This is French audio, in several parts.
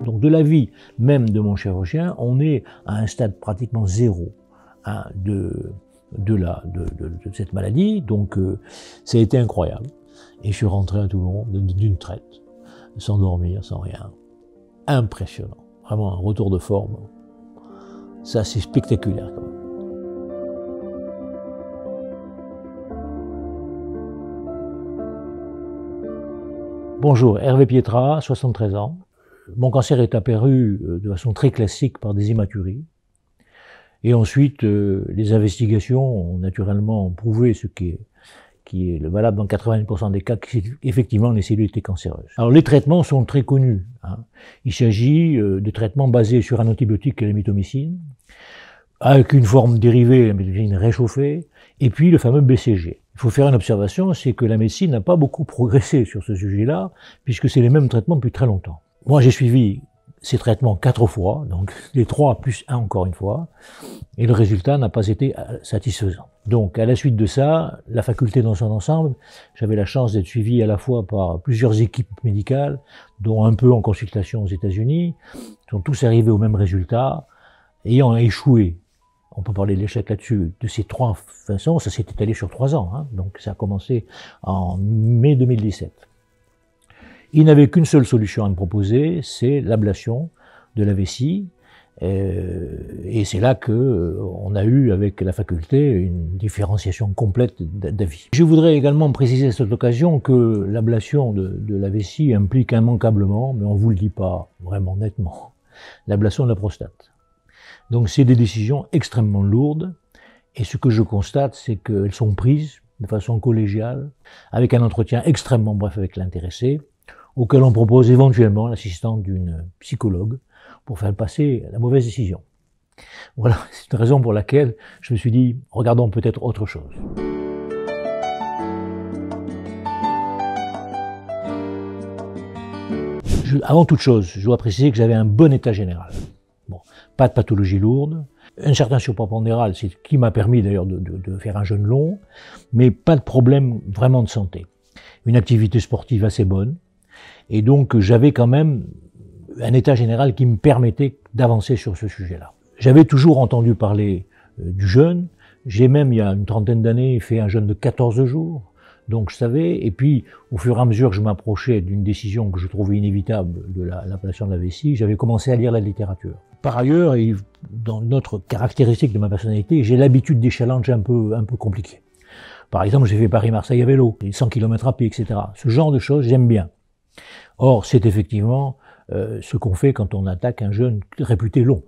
Donc de la vie même de mon chirurgien, on est à un stade pratiquement zéro hein, de cette maladie, donc ça a été incroyable. Et je suis rentré à Toulon d'une traite, sans dormir, sans rien. Impressionnant, vraiment un retour de forme. Ça c'est spectaculaire quand même. Bonjour, Hervé Pietra, 73 ans. Mon cancer est apparu de façon très classique par des hématuries. Et ensuite, les investigations ont naturellement prouvé ce qui est valable dans 80% des cas, qu'effectivement les cellules étaient cancéreuses. Alors les traitements sont très connus. Hein. Il s'agit de traitements basés sur un antibiotique qui est la mitomycine, avec une forme dérivée, la mitomycine réchauffée, et puis le fameux BCG. Il faut faire une observation, c'est que la médecine n'a pas beaucoup progressé sur ce sujet-là, puisque c'est les mêmes traitements depuis très longtemps. Moi, j'ai suivi ces traitements 4 fois, donc les 3 plus 1 encore une fois, et le résultat n'a pas été satisfaisant. Donc, à la suite de ça, la faculté dans son ensemble, j'avais la chance d'être suivi à la fois par plusieurs équipes médicales, dont un peu en consultation aux États-Unis, sont tous arrivés au même résultat, ayant échoué. On peut parler de l'échec là-dessus, de ces 3 façons, ça s'est étalé sur 3 ans, hein, donc ça a commencé en mai 2017. Il n'avait qu'une seule solution à me proposer, c'est l'ablation de la vessie, et c'est là que on a eu avec la faculté une différenciation complète d'avis. Je voudrais également préciser à cette occasion que l'ablation de la vessie implique immanquablement, mais on vous le dit pas vraiment nettement, l'ablation de la prostate. Donc c'est des décisions extrêmement lourdes, et ce que je constate, c'est qu'elles sont prises de façon collégiale, avec un entretien extrêmement bref avec l'intéressé, auquel on propose éventuellement l'assistance d'une psychologue pour faire passer la mauvaise décision. Voilà, c'est une raison pour laquelle je me suis dit, regardons peut-être autre chose. Avant toute chose, je dois préciser que j'avais un bon état général. Bon, pas de pathologie lourde, un certain surpoids pondéral, c'est ce qui m'a permis d'ailleurs de faire un jeûne long, mais pas de problème vraiment de santé. Une activité sportive assez bonne, et donc j'avais quand même un état général qui me permettait d'avancer sur ce sujet-là. J'avais toujours entendu parler du jeûne, j'ai même il y a une trentaine d'années fait un jeûne de 14 jours, donc je savais, et puis au fur et à mesure que je m'approchais d'une décision que je trouvais inévitable de l'ablation de la vessie, j'avais commencé à lire la littérature. Par ailleurs, et dans notre caractéristique de ma personnalité, j'ai l'habitude des challenges un peu compliqués. Par exemple, j'ai fait Paris-Marseille à vélo, 100 km à pied, etc. Ce genre de choses, j'aime bien. Or, c'est effectivement ce qu'on fait quand on attaque un jeûne réputé long.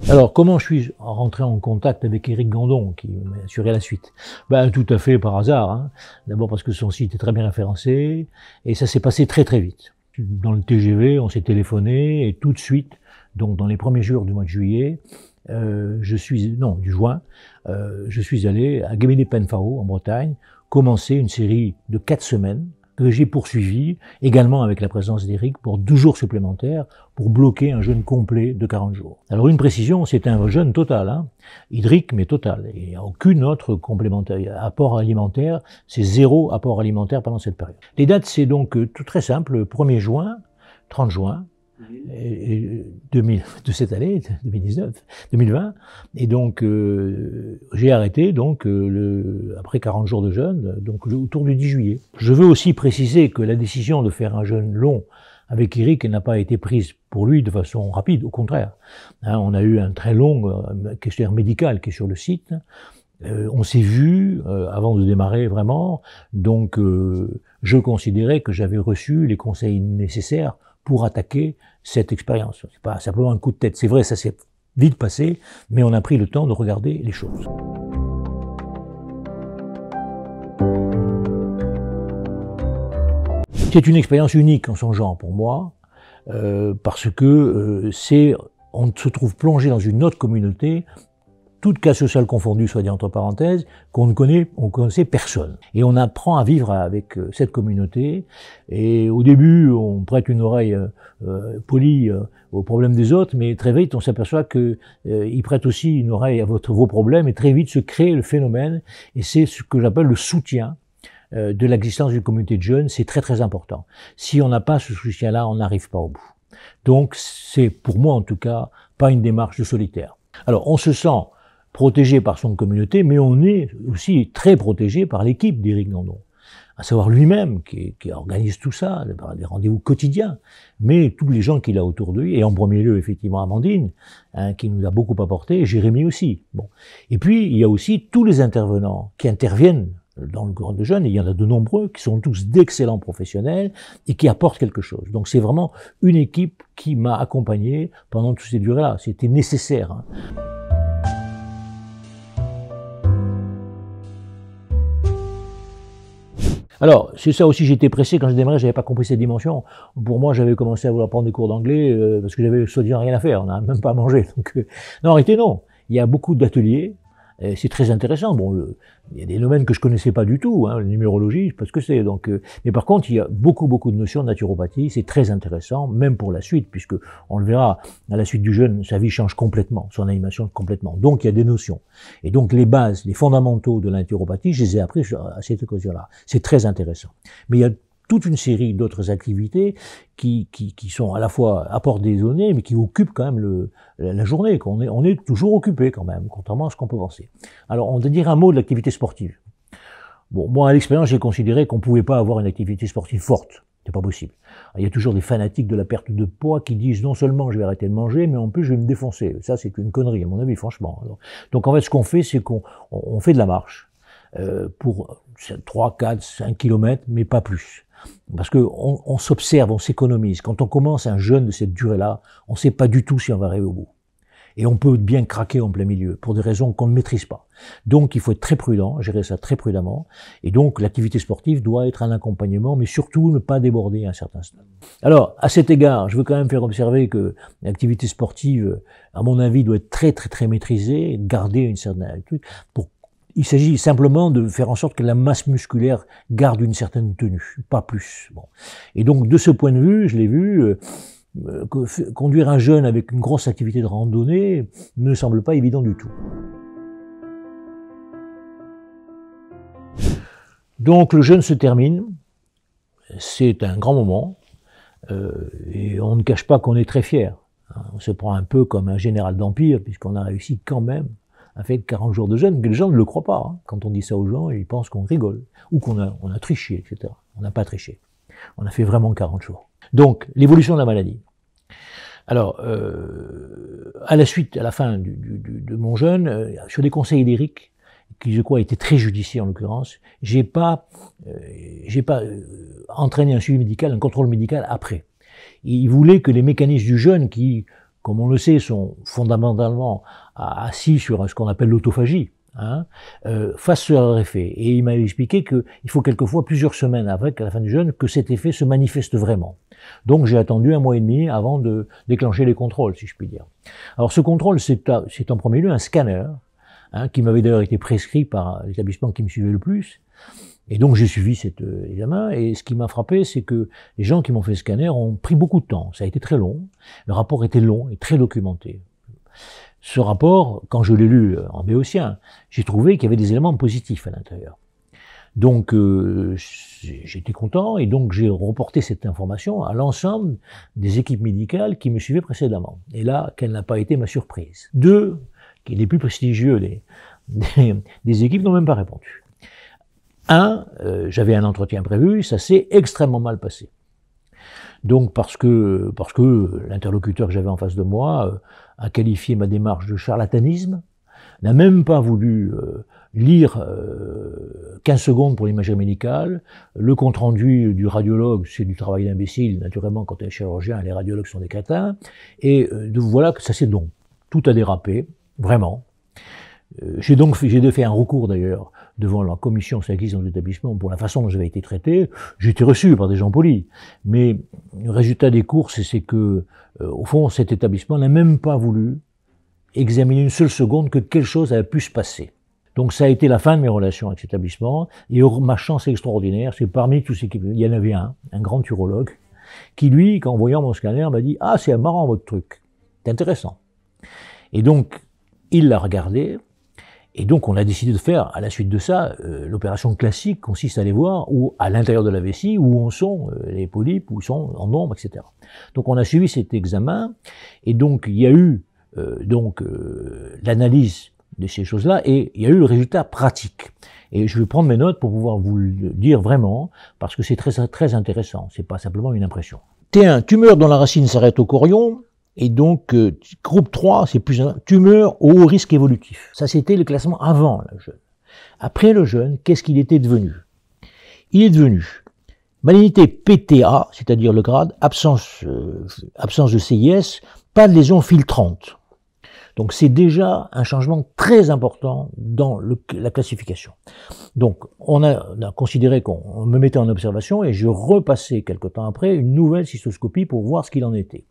Alors, comment je suis rentré en contact avec Éric Gandon, qui m'a assuré la suite? Ben, tout à fait par hasard. Hein. D'abord parce que son site est très bien référencé, et ça s'est passé très très vite. Dans le TGV, on s'est téléphoné, et tout de suite, donc dans les premiers jours du mois de juillet, je suis allé à Guéméné-Penfao, en Bretagne, commencer une série de 4 semaines que j'ai poursuivi, également avec la présence d'Éric, pour 12 jours supplémentaires, pour bloquer un jeûne complet de 40 jours. Alors une précision, c'est un jeûne total, hein, hydrique mais total, et il n'y a aucune autre complémentaire, apport alimentaire, c'est 0 apport alimentaire pendant cette période. Les dates, c'est donc tout très simple, 1er juin, 30 juin, de cette année, 2020, et donc j'ai arrêté donc après 40 jours de jeûne, donc autour du 10 juillet. Je veux aussi préciser que la décision de faire un jeûne long avec Éric n'a pas été prise pour lui de façon rapide, au contraire. Hein, on a eu un très long questionnaire médical qui est sur le site. On s'est vu avant de démarrer vraiment, donc je considérais que j'avais reçu les conseils nécessaires pour attaquer cette expérience. C'est pas simplement un coup de tête. C'est vrai, ça s'est vite passé, mais on a pris le temps de regarder les choses. C'est une expérience unique en son genre pour moi, parce que on se trouve plongé dans une autre communauté, toute cas sociale confondue, soit dit entre parenthèses, on connaissait personne. Et on apprend à vivre avec cette communauté, et au début, on prête une oreille polie aux problèmes des autres, mais très vite, on s'aperçoit qu'ils prêtent aussi une oreille à vos problèmes, et très vite se crée le phénomène, et c'est ce que j'appelle le soutien de l'existence d'une communauté de jeunes, c'est très très important. Si on n'a pas ce soutien-là, on n'arrive pas au bout. Donc c'est, pour moi en tout cas, pas une démarche de solitaire. Alors on se sent protégé par son communauté, mais on est aussi très protégé par l'équipe d'Éric Nandon, à savoir lui-même qui organise tout ça, des rendez-vous quotidiens, mais tous les gens qu'il a autour de lui, et en premier lieu effectivement Amandine, hein, qui nous a beaucoup apporté, et Jérémy aussi. Bon. Et puis il y a aussi tous les intervenants qui interviennent dans le courant de jeunes, et il y en a de nombreux qui sont tous d'excellents professionnels et qui apportent quelque chose. Donc c'est vraiment une équipe qui m'a accompagné pendant toutes ces durées-là. C'était nécessaire. Hein. Alors, c'est ça aussi, j'étais pressé quand je démarrais, j'avais pas compris cette dimension. Pour moi, j'avais commencé à vouloir prendre des cours d'anglais parce que j'avais soi-disant rien à faire, on n'a même pas à manger. Donc, non, en réalité, non. Il y a beaucoup d'ateliers, c'est très intéressant. Bon, il y a des domaines que je connaissais pas du tout, hein, la numérologie, je sais pas ce que c'est. Donc, mais par contre, il y a beaucoup de notions de naturopathie, c'est très intéressant, même pour la suite, puisque on le verra, à la suite du jeûne, sa vie change complètement, son animation complètement. Donc, il y a des notions. Et donc, les bases, les fondamentaux de la naturopathie, je les ai appris à cette occasion-là. C'est très intéressant. Mais il y a toute une série d'autres activités qui sont à la fois apportent des données, mais qui occupent quand même la journée. On est toujours occupé quand même, contrairement à ce qu'on peut penser. Alors, on va dire un mot de l'activité sportive. Bon, moi, à l'expérience, j'ai considéré qu'on pouvait pas avoir une activité sportive forte. C'est pas possible. Il y a toujours des fanatiques de la perte de poids qui disent non seulement je vais arrêter de manger, mais en plus je vais me défoncer. Ça, c'est une connerie, à mon avis, franchement. Donc, en fait, ce qu'on fait, c'est qu'on fait de la marche pour 3, 4, 5 kilomètres, mais pas plus. Parce que on s'observe, on s'économise. Quand on commence un jeûne de cette durée-là, on ne sait pas du tout si on va arriver au bout. Et on peut bien craquer en plein milieu, pour des raisons qu'on ne maîtrise pas. Donc il faut être très prudent, gérer ça très prudemment. Et donc l'activité sportive doit être un accompagnement, mais surtout ne pas déborder à un certain stade. Alors, à cet égard, je veux quand même faire observer que l'activité sportive, à mon avis, doit être très maîtrisée, garder une certaine truc pour. Il s'agit simplement de faire en sorte que la masse musculaire garde une certaine tenue, pas plus. Bon. Et donc, de ce point de vue, je l'ai vu, conduire un jeune avec une grosse activité de randonnée ne semble pas évident du tout. Donc, le jeûne se termine. C'est un grand moment. Et on ne cache pas qu'on est très fier. On se prend un peu comme un général d'empire, puisqu'on a réussi quand même à faire 40 jours de jeûne, mais les gens ne le croient pas. Hein. Quand on dit ça aux gens, ils pensent qu'on rigole, ou qu'on a triché, etc. On n'a pas triché. On a fait vraiment 40 jours. Donc, l'évolution de la maladie. Alors, à la fin de mon jeûne, sur des conseils d'Éric, qui je crois était très judicieux en l'occurrence, j'ai pas entraîné un suivi médical, un contrôle médical après. Il voulait que les mécanismes du jeûne, qui, comme on le sait, sont fondamentalement assis sur ce qu'on appelle l'autophagie, hein, fassent leur effet. Et il m'a expliqué qu'il faut quelquefois plusieurs semaines après, à la fin du jeûne, que cet effet se manifeste vraiment. Donc j'ai attendu 1 mois et demi avant de déclencher les contrôles, si je puis dire. Alors ce contrôle, c'est en premier lieu un scanner, hein, qui m'avait d'ailleurs été prescrit par l'établissement qui me suivait le plus. Et donc j'ai suivi cet examen, et ce qui m'a frappé, c'est que les gens qui m'ont fait le scanner ont pris beaucoup de temps. Ça a été très long, le rapport était long et très documenté. Ce rapport, quand je l'ai lu en béotien, j'ai trouvé qu'il y avait des éléments positifs à l'intérieur. Donc j'étais content, et donc j'ai reporté cette information à l'ensemble des équipes médicales qui me suivaient précédemment. Et là, quelle n'a pas été ma surprise. 2, qui est les plus prestigieux des équipes, n'ont même pas répondu. 1, j'avais un entretien prévu, ça s'est extrêmement mal passé. Donc parce que l'interlocuteur que j'avais en face de moi a qualifié ma démarche de charlatanisme, n'a même pas voulu lire 15 secondes pour l'imagerie médicale, le compte-rendu du radiologue, c'est du travail d'imbécile, naturellement quand on est chirurgien, les radiologues sont des crétins, et voilà que ça s'est donc, tout a dérapé, vraiment. J'ai fait un recours d'ailleurs devant la commission sanitaire dans l'établissement pour la façon dont j'avais été traité. J'ai été reçu par des gens polis, mais le résultat des courses, c'est que, au fond, cet établissement n'a même pas voulu examiner une seule seconde que quelque chose avait pu se passer. Donc ça a été la fin de mes relations avec cet établissement, et ma chance extraordinaire, c'est parmi tous ces il y en avait un grand urologue, qui lui, en voyant mon scanner, m'a dit « Ah, c'est marrant votre truc, c'est intéressant ». Et donc, il l'a regardé, Et donc on a décidé de faire, à la suite de ça, l'opération classique consiste à aller voir où, à l'intérieur de la vessie, où en sont les polypes, où sont en nombre, etc. Donc on a suivi cet examen, et donc il y a eu l'analyse de ces choses-là, et il y a eu le résultat pratique. Et je vais prendre mes notes pour pouvoir vous le dire vraiment, parce que c'est très intéressant, c'est pas simplement une impression. T1, tumeur dont la racine s'arrête au chorion, et donc groupe 3, c'est plus tumeur au haut risque évolutif. Ça c'était le classement avant le jeûne. Après le jeûne, qu'est-ce qu'il était devenu? Il est devenu malignité PTA, c'est-à-dire le grade, absence de CIS, pas de lésion filtrante. Donc c'est déjà un changement très important dans la classification. Donc on a considéré qu'on me mettait en observation et je repassais quelque temps après une nouvelle cystoscopie pour voir ce qu'il en était.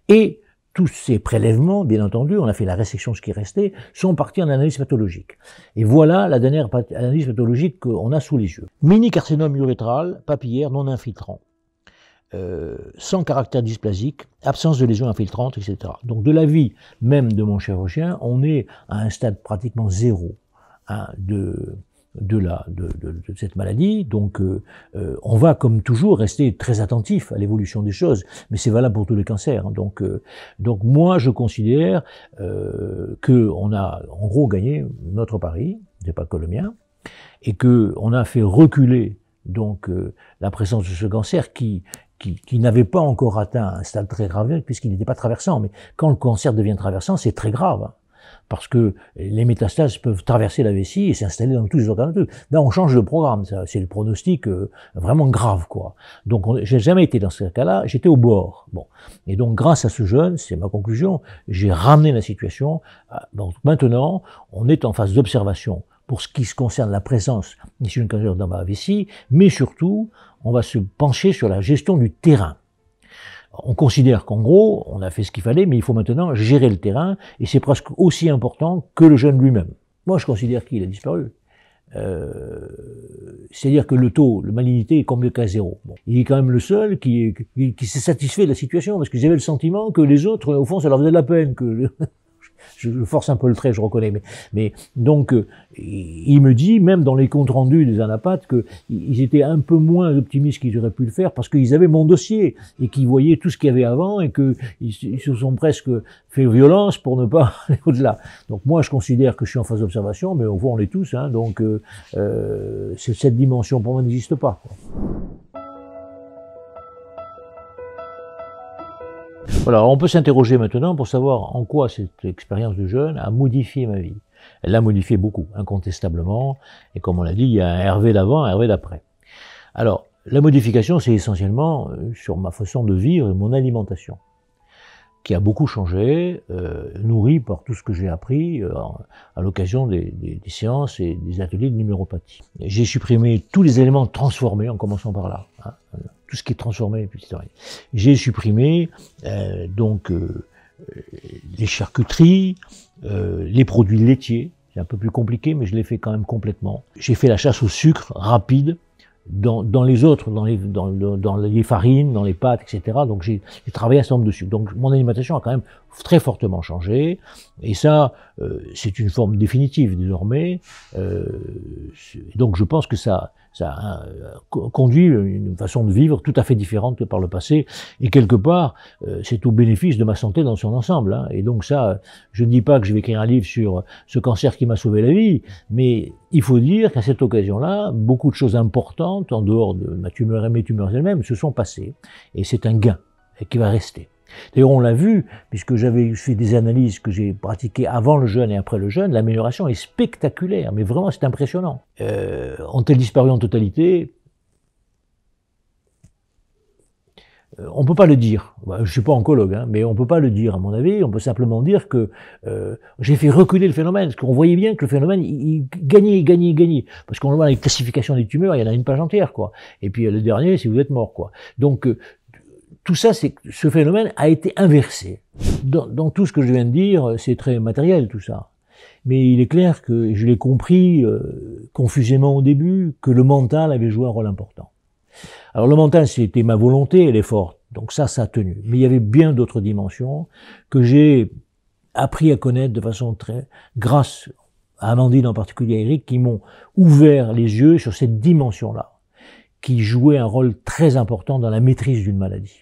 Et tous ces prélèvements, bien entendu, on a fait la résection de ce qui restait, sont partis en analyse pathologique. Et voilà la dernière analyse pathologique qu'on a sous les yeux. Mini-carcinome urétral, papillaire non infiltrant. Sans caractère dysplasique, absence de lésions infiltrantes, etc. Donc de l'avis même de mon chirurgien, on est à un stade pratiquement zéro hein, de cette maladie. Donc on va comme toujours rester très attentif à l'évolution des choses, mais c'est valable pour tous les cancers. Hein. Donc moi je considère qu'on a en gros gagné notre pari, c'est pas que le mien, et qu'on a fait reculer donc la présence de ce cancer qui n'avait pas encore atteint un stade très grave, puisqu'il n'était pas traversant. Mais quand le cancer devient traversant, c'est très grave, hein, parce que les métastases peuvent traverser la vessie et s'installer dans tous les organes. Là, on change de programme, c'est le pronostic vraiment grave, quoi. Donc, j'ai jamais été dans ce cas-là, j'étais au bord. Bon, et donc, grâce à ce jeûne, c'est ma conclusion, j'ai ramené la situation. Donc, maintenant, on est en phase d'observation pour ce qui se concerne la présence d'un cancer dans ma vessie, mais surtout, on va se pencher sur la gestion du terrain. On considère qu'en gros, on a fait ce qu'il fallait, mais il faut maintenant gérer le terrain, et c'est presque aussi important que le jeûne lui-même. Moi, je considère qu'il a disparu. C'est-à-dire que le taux de malignité est combien qu'à zéro. Bon. Il est quand même le seul qui s'est satisfait de la situation, parce que j'avais le sentiment que les autres, au fond, ça leur faisait de la peine, que je force un peu le trait, je reconnais, mais donc il me dit, même dans les comptes rendus des anapathes, qu'ils étaient un peu moins optimistes qu'ils auraient pu le faire parce qu'ils avaient mon dossier et qu'ils voyaient tout ce qu'il y avait avant et qu'ils se sont presque fait violence pour ne pas aller au-delà. Donc moi, je considère que je suis en phase d'observation, mais au fond, on l'est tous, hein, donc cette dimension pour moi n'existe pas, quoi. Voilà, on peut s'interroger maintenant pour savoir en quoi cette expérience de jeûne a modifié ma vie. Elle l'a modifié beaucoup, incontestablement, et comme on l'a dit, il y a un Hervé d'avant, un Hervé d'après. Alors, la modification, c'est essentiellement sur ma façon de vivre et mon alimentation, qui a beaucoup changé, nourri par tout ce que j'ai appris à l'occasion des séances et des ateliers de numéropathie. J'ai supprimé tous les éléments transformés, en commençant par là, hein, tout ce qui est transformé, etc. J'ai supprimé les charcuteries, les produits laitiers, c'est un peu plus compliqué, mais je l'ai fait quand même complètement. J'ai fait la chasse au sucre rapide, dans les autres, dans les farines, dans les pâtes, etc. Donc j'ai travaillé un certain nombre de sucres. Donc mon alimentation a quand même très fortement changé. Et ça, c'est une forme définitive désormais. Donc je pense que ça conduit une façon de vivre tout à fait différente que par le passé. Et quelque part, c'est au bénéfice de ma santé dans son ensemble. Hein. Et donc ça, je ne dis pas que je vais écrire un livre sur ce cancer qui m'a sauvé la vie, mais il faut dire qu'à cette occasion-là, beaucoup de choses importantes, en dehors de ma tumeur et mes tumeurs elles-mêmes, se sont passées. Et c'est un gain qui va rester. D'ailleurs, on l'a vu, puisque j'avais fait des analyses que j'ai pratiquées avant le jeûne et après le jeûne, l'amélioration est spectaculaire, mais vraiment c'est impressionnant. Ont-elles disparu en totalité? On peut pas le dire. Je suis pas oncologue, hein, mais on peut pas le dire à mon avis. On peut simplement dire que j'ai fait reculer le phénomène, parce qu'on voyait bien que le phénomène il gagnait. Parce qu'on voit les classifications des tumeurs, il y en a une page entière, quoi. Et puis le dernier, si vous êtes mort, quoi. Donc tout ça, c'est que ce phénomène a été inversé. Dans tout ce que je viens de dire, c'est très matériel tout ça. Mais il est clair que je l'ai compris confusément au début, que le mental avait joué un rôle important. Alors le mental, c'était ma volonté, elle est forte, donc ça a tenu. Mais il y avait bien d'autres dimensions que j'ai appris à connaître de façon grâce Amandine en particulier, Eric, qui m'ont ouvert les yeux sur cette dimension-là, qui jouait un rôle très important dans la maîtrise d'une maladie.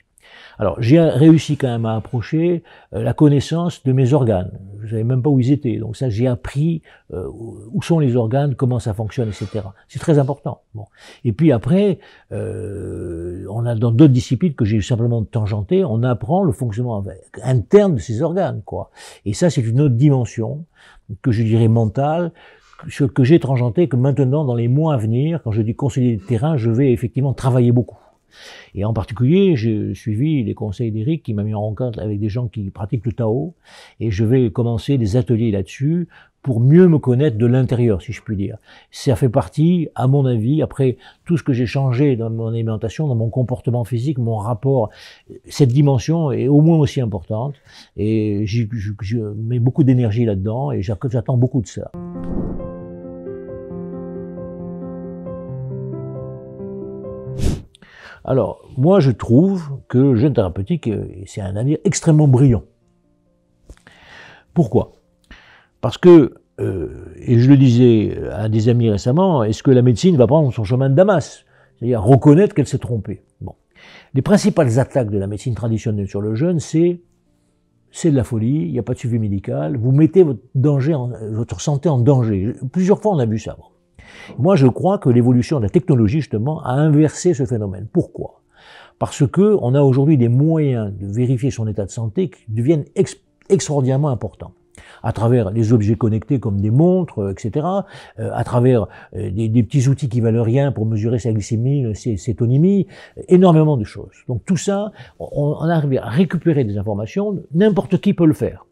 Alors, j'ai réussi quand même à approcher la connaissance de mes organes. Je ne savais même pas où ils étaient. Donc ça, j'ai appris où sont les organes, comment ça fonctionne, etc. C'est très important. Bon. Et puis après, on a dans d'autres disciplines que j'ai simplement tangenté, on apprend le fonctionnement interne de ces organes, quoi. Et ça, c'est une autre dimension que je dirais mentale, que j'ai tangenté, que maintenant, dans les mois à venir, quand je dis conseiller de terrain, je vais effectivement travailler beaucoup. Et en particulier, j'ai suivi les conseils d'Eric qui m'a mis en rencontre avec des gens qui pratiquent le Tao, et je vais commencer des ateliers là-dessus pour mieux me connaître de l'intérieur, si je puis dire. Ça fait partie, à mon avis, après tout ce que j'ai changé dans mon alimentation, dans mon comportement physique, mon rapport, cette dimension est au moins aussi importante, et je mets beaucoup d'énergie là-dedans, et j'attends beaucoup de ça. Alors, moi, je trouve que le jeûne thérapeutique, c'est un avenir extrêmement brillant. Pourquoi? Parce que, et je le disais à des amis récemment, est-ce que la médecine va prendre son chemin de Damas? C'est-à-dire reconnaître qu'elle s'est trompée. Bon. Les principales attaques de la médecine traditionnelle sur le jeûne, c'est de la folie, il n'y a pas de suivi médical, vous mettez votre santé en danger. Plusieurs fois, on a vu ça. Bon. Moi, je crois que l'évolution de la technologie, justement, a inversé ce phénomène. Pourquoi? Parce que on a aujourd'hui des moyens de vérifier son état de santé qui deviennent extraordinairement importants. À travers les objets connectés comme des montres, etc., à travers des petits outils qui valent rien pour mesurer sa glycémie, ses tonémies, énormément de choses. Donc tout ça, on arrive à récupérer des informations, n'importe qui peut le faire,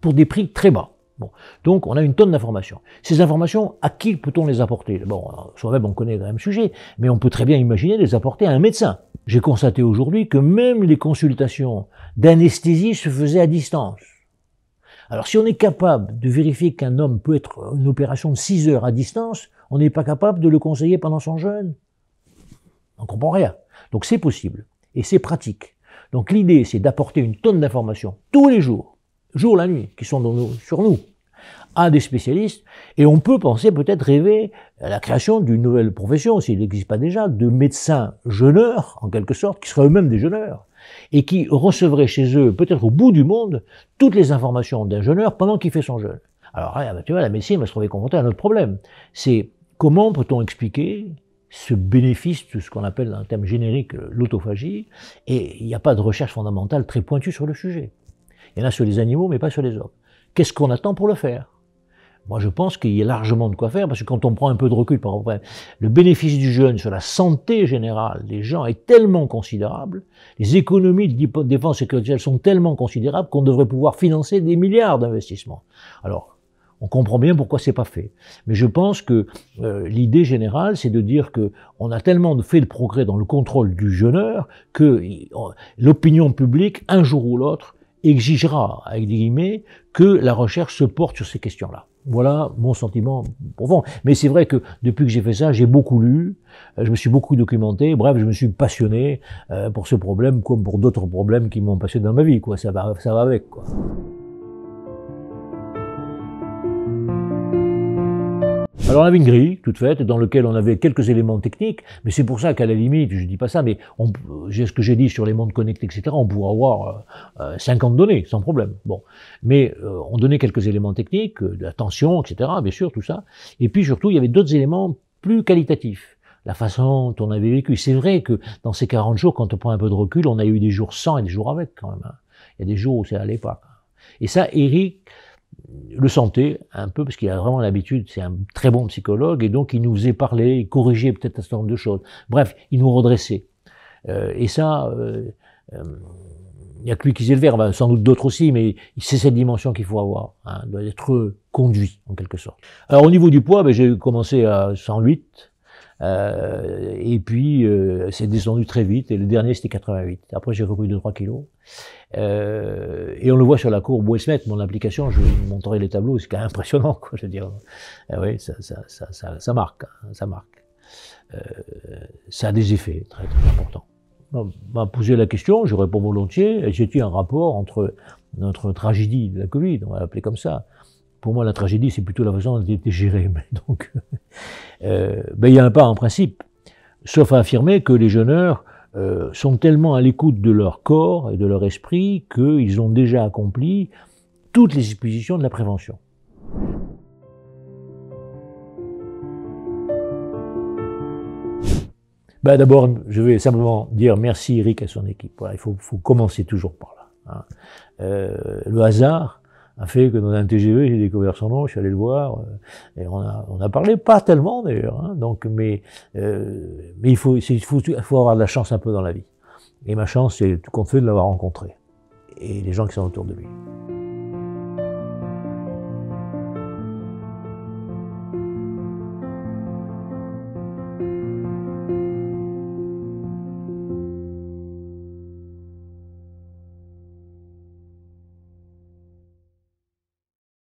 pour des prix très bas. Bon. Donc, on a une tonne d'informations. Ces informations, à qui peut-on les apporter? Bon, soi-même, on connaît le même sujet, mais on peut très bien imaginer les apporter à un médecin. J'ai constaté aujourd'hui que même les consultations d'anesthésie se faisaient à distance. Alors, si on est capable de vérifier qu'un homme peut être une opération de 6 heures à distance, on n'est pas capable de le conseiller pendant son jeûne. On ne comprend rien. Donc, c'est possible. Et c'est pratique. Donc, l'idée, c'est d'apporter une tonne d'informations tous les jours, jour la nuit, qui sont sur nous, à des spécialistes, et on peut penser, peut-être rêver à la création d'une nouvelle profession, s'il n'existe pas déjà, de médecins jeûneurs, en quelque sorte, qui seraient eux-mêmes des jeûneurs, et qui recevraient chez eux, peut-être au bout du monde, toutes les informations d'un jeûneur pendant qu'il fait son jeûne. Alors, tu vois, la médecine va se trouver confrontée à un autre problème. C'est comment peut-on expliquer ce bénéfice de ce qu'on appelle, dans un terme générique, l'autophagie, et il n'y a pas de recherche fondamentale très pointue sur le sujet. Il y en a sur les animaux, mais pas sur les hommes. Qu'est-ce qu'on attend pour le faire? Moi, je pense qu'il y a largement de quoi faire, parce que quand on prend un peu de recul par rapport, le bénéfice du jeûne sur la santé générale des gens est tellement considérable, les économies de défense sécuritaire sont tellement considérables qu'on devrait pouvoir financer des milliards d'investissements. Alors, on comprend bien pourquoi c'est pas fait. Mais je pense que l'idée générale, c'est de dire que on a tellement fait de progrès dans le contrôle du jeûneur que l'opinion publique, un jour ou l'autre, exigera, avec des guillemets, que la recherche se porte sur ces questions-là. Voilà mon sentiment profond. Mais c'est vrai que depuis que j'ai fait ça, j'ai beaucoup lu, je me suis beaucoup documenté, bref, je me suis passionné pour ce problème comme pour d'autres problèmes qui m'ont passionné dans ma vie, quoi. Ça va avec, quoi. Alors on avait une grille toute faite dans laquelle on avait quelques éléments techniques, mais c'est pour ça qu'à la limite, je dis pas ça, mais ce que j'ai dit sur les montres connectées, etc., on pourrait avoir 50 données, sans problème. Bon, mais on donnait quelques éléments techniques, de la tension, etc., bien sûr, tout ça. Et puis surtout, il y avait d'autres éléments plus qualitatifs. La façon dont on avait vécu. C'est vrai que dans ces 40 jours, quand on prend un peu de recul, on a eu des jours sans et des jours avec, quand même. Hein. Il y a des jours où ça allait pas. Et ça, Eric le sentait un peu, parce qu'il a vraiment l'habitude, c'est un très bon psychologue, et donc il nous faisait parler, il corrigeait peut-être un certain nombre de choses. Bref, il nous redressait. Et ça, il n'y a que lui qui sait le faire, sans doute d'autres aussi, mais c'est cette dimension qu'il faut avoir, hein, doit être conduit, en quelque sorte. Alors au niveau du poids, j'ai commencé à 108, et puis c'est descendu très vite, et le dernier c'était 88. Après j'ai repris 2-3 kilos. Et on le voit sur la courbe Westmet, mon application, je vous montrerai les tableaux, c'est quand même impressionnant, quoi, je veux dire. Oui, ça marque, hein, ça marque. Ça a des effets très, très importants. On m'a posé la question, je réponds volontiers, j'ai-il un rapport entre notre tragédie de la Covid, on va l'appeler comme ça, pour moi, la tragédie, c'est plutôt la façon dont elle était gérée. Mais donc, il n'y a pas en principe, sauf à affirmer que les jeûneurs sont tellement à l'écoute de leur corps et de leur esprit qu'ils ont déjà accompli toutes les dispositions de la prévention. D'abord, je vais simplement dire merci Eric et à son équipe. Voilà, il faut commencer toujours par là. Hein. Le hasard a fait que dans un TGV, j'ai découvert son nom, je suis allé le voir, et on a parlé, pas tellement d'ailleurs, hein, donc, mais il faut avoir de la chance un peu dans la vie. Et ma chance, c'est tout compte fait de l'avoir rencontré, et les gens qui sont autour de lui.